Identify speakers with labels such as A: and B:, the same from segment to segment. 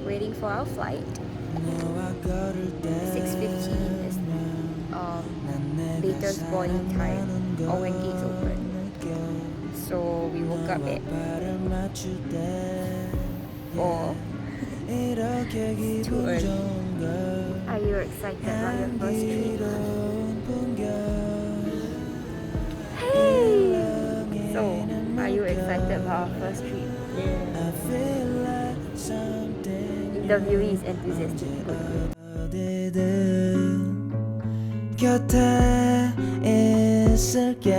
A: Waiting for our flight. 6:15 is latest boarding time or when gates open. So we woke up at 4. It's too early. Are you excited about your first trip? Hey! So, are you excited about our first trip? Interviewee is enthusiastic. 곁에 있을게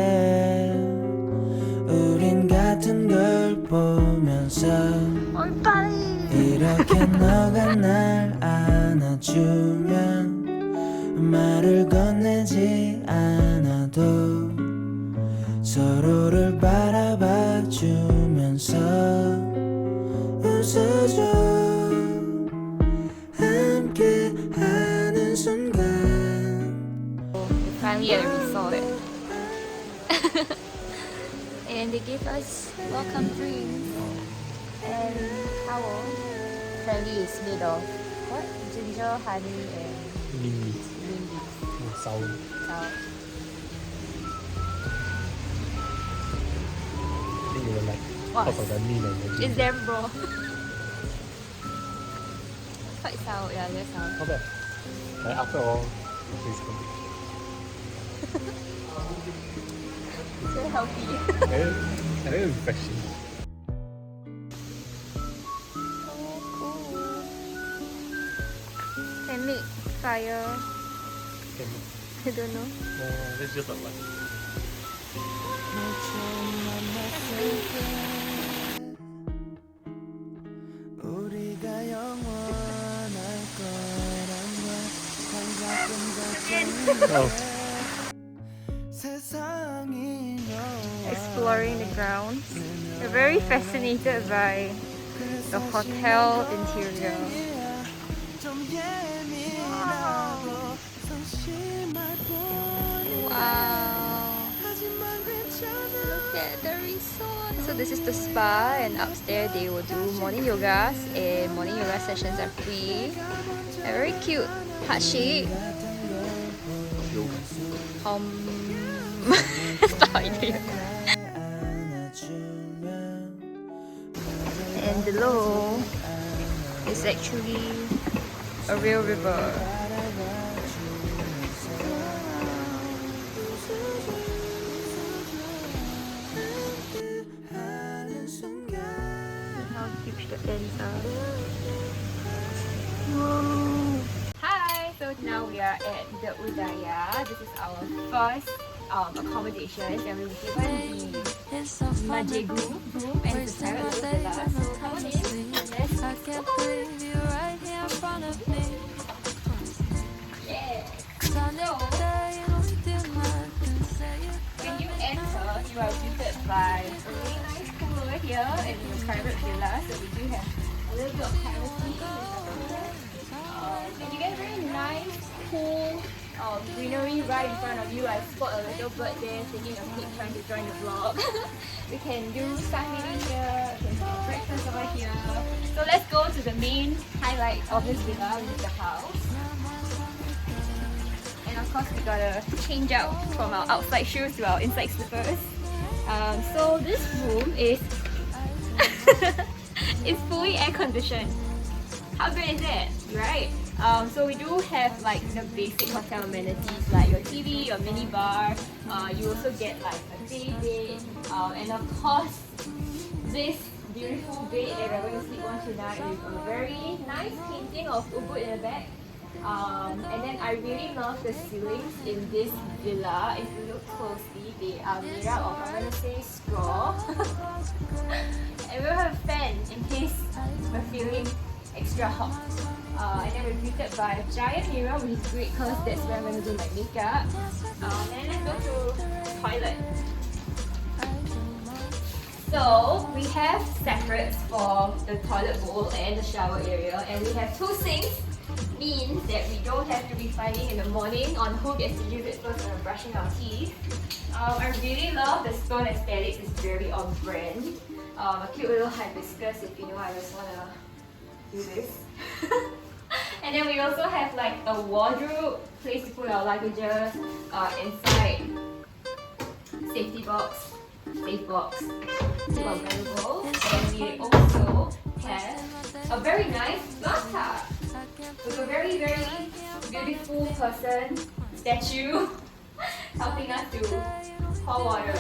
A: 우린 같은 걸 보면서 이렇게 너가 날 안아주면 말을 건네지 않아도 서로를 바라봐 주면서 웃어줘 함께 하는 순간. Finally at a resort. And they gave us welcome drinks and towel. Apparently it's made of what? Ginger, honey and
B: Green leaf.
A: green leaves.
B: Sour.
A: Sour.
B: I think you will like
A: What?
B: because of the mint and the ginger.
A: It's damn bro. Quite sour, yeah, that's sour.
B: Not bad. Like after all, it's good.
A: So healthy.
B: And very refreshing.
A: So cool. Can make fire.
B: Can,
A: I don't know.
B: that's just a lot. Oh.
A: Exploring the grounds. We're very fascinated by the hotel interior. Wow. Look at the resort. So this is the spa, and upstairs they will do morning yogas, and morning yoga sessions are free. They're very cute. Heart shape. Stop idea. And below is actually a real river. How huge the ends are. Whoa. Hi, so now we are at the Udaya. This is our first accommodation, and we were given the Limujii room and the private villa. So come in, let's go. Yeah. So when you enter, you are greeted by a really nice pool over here and the private villa. So we do have a little bit of privacy. And you get a very nice, cool greenery right in front of you. I spot a little bird there taking a pic trying to join the vlog. We can do sunbathing here, we can have breakfast over here. So let's go to the main highlight of this villa, which is the house. And of course we gotta change out from our outside shoes to our inside slippers. So this room is it's fully air conditioned. How great is it, right? So we do have like the basic hotel amenities like your TV, your mini bar. You also get like a day bed, and of course this beautiful bed that we're going to sleep on tonight with a very nice painting of Ubud in the back. And then I really love the ceilings in this villa. If you look closely, they are made out of, I'm going to say, straw. And we'll have a fan in case we're feeling extra hot. And then we're greeted by a giant mirror, which is great because that's where I'm going to do my makeup. And then let's go to the toilet. So we have separates for the toilet bowl and the shower area, and we have 2 sinks. Means that we don't have to be fighting in the morning on who gets to use it first when we're brushing our teeth. I really love the stone aesthetics, it's very on brand. a cute little hibiscus if you know I just wanna do this. And then we also have like a wardrobe, place to put our luggages, inside safety box, safe box, full of valuables. And we also have a very nice bathtub with a very beautiful person, statue, helping us to pour water.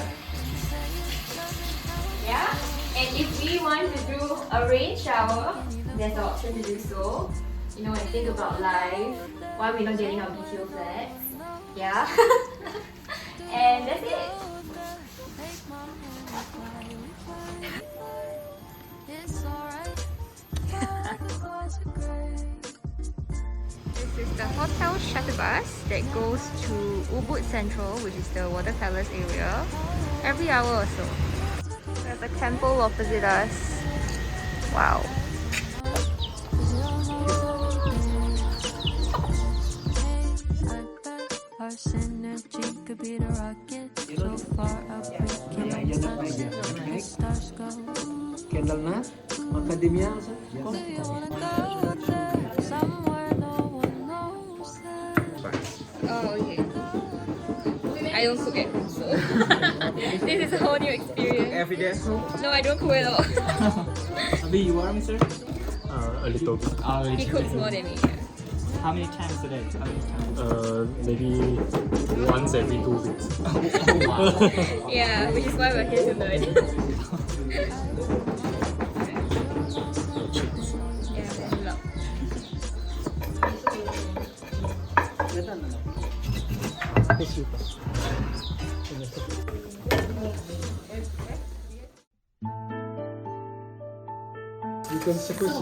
A: Yeah? And if we want to do a rain shower, there's the option to do so. You know, and think about life, why we're not getting our BTO flats. Yeah? And that's it. This is the hotel shuttle bus that goes to Ubud Central, which is the water palace area, every hour or so. We have a temple opposite us. Wow.
C: Our synergy could be the rocket so far up we can stars go.
B: Kendall na? Academia also?
C: Do you wanna go somewhere no one knows that?
A: Oh, okay. I don't cook at home, so this is a whole new experience.
B: Every day?
A: No, I don't cook at all.
D: Abi, you are, sir?
B: A little bit.
A: He cooks more than me.
D: How many times a day? How many times?
B: Maybe once every 2 weeks.
A: Yeah, which is why we're here to learn. Yeah, good luck.
B: Because secret.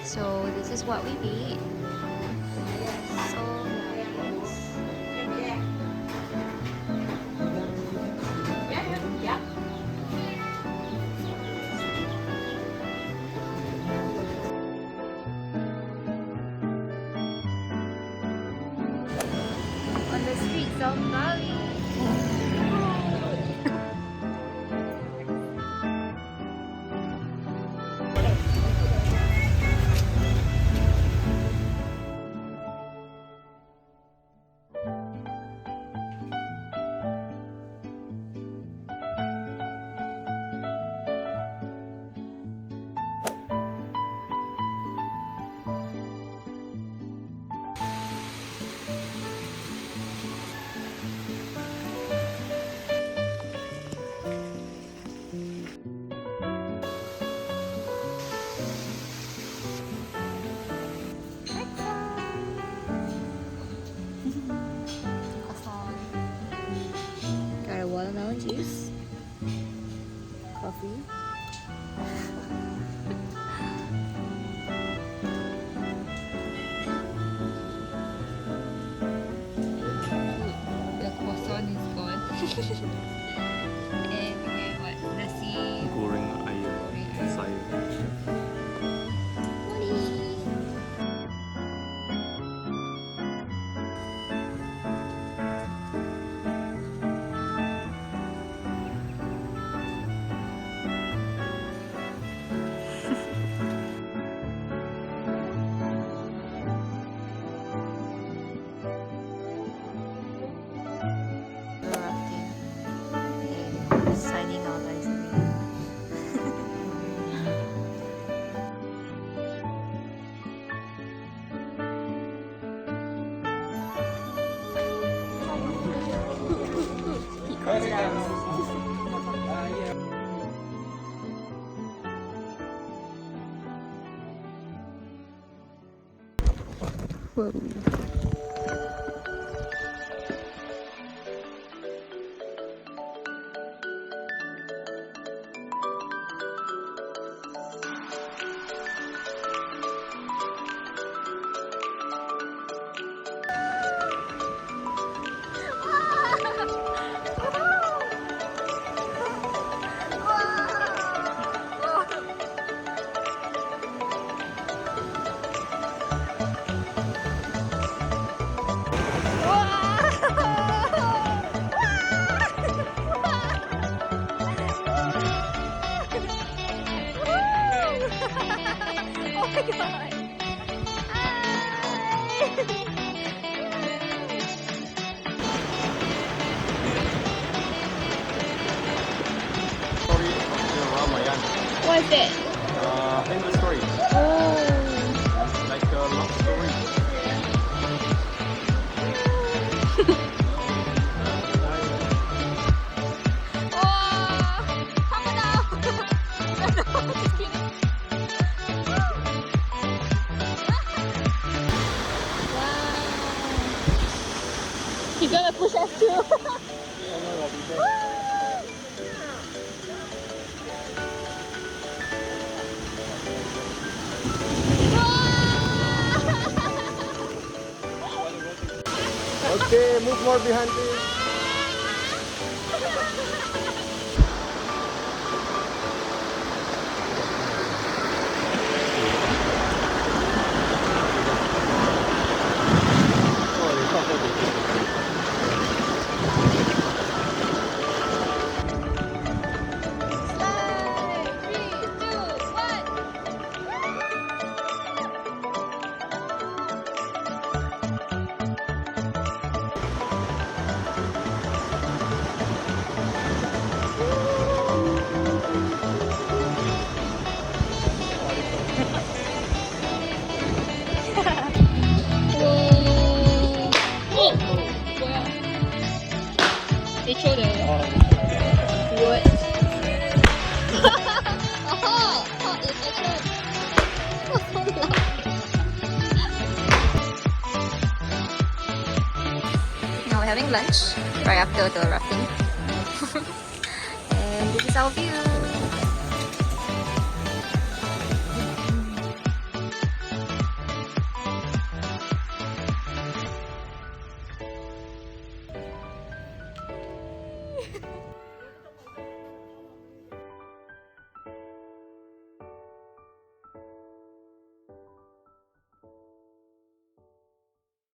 C: So this is what we eat. So nice.
A: On the streets of Bali. Got a watermelon juice, coffee. The croissant is gone. And we have what? Nasi
B: Goreng ayam. Sayur.
C: Rafting and signing our lives away. He comes down.
A: Whoa.
B: Story of the Ramayan.
A: What's it?
B: Famous story.
A: Oh.
B: Like a love story.
A: He's gonna push us through.
B: Okay, move more behind me.
A: They showed it. What? Oh, it's action. Now we're having lunch right after the rafting. And this is our view.